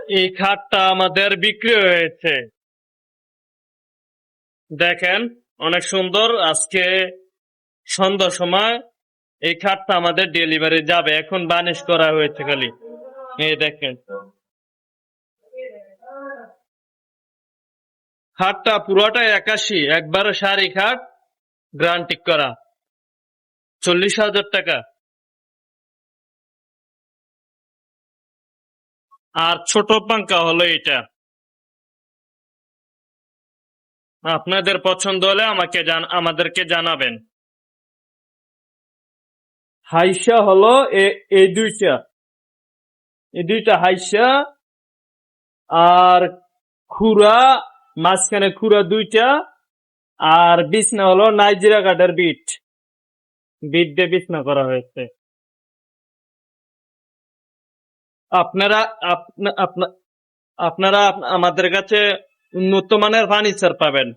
এই খাটটা আমাদের বিক্রি হয়েছে। দেখেন, অনেক সুন্দর। আজকে সন্ধ্যার সময় এই খাটটা আমাদের ডেলিভারি যাবে। এখন বানিশ করা হয়েছে খালি। এই দেখেন, খাটটা পুরোটাই 81, একবারে সারি খাট, গ্যারান্টি করা, 40,000 টাকা। আর ছোট পাঙ্খা হলো এটা। আপনাদের পছন্দ হলে আমাদেরকে জানাবেন। হাইসা হলো এই দুইটা, হাইসা। আর খুরা, মাঝখানে খুরা দুইটা। আর বিছনা হলো নাইজেরিয়া কাঠের বিট, দিয়ে বিছনা করা হয়েছে। আপনারা আপনা- আপনা- আপনারা আমাদের কাছে উন্নত মানের ফার্নিচার পাবেন।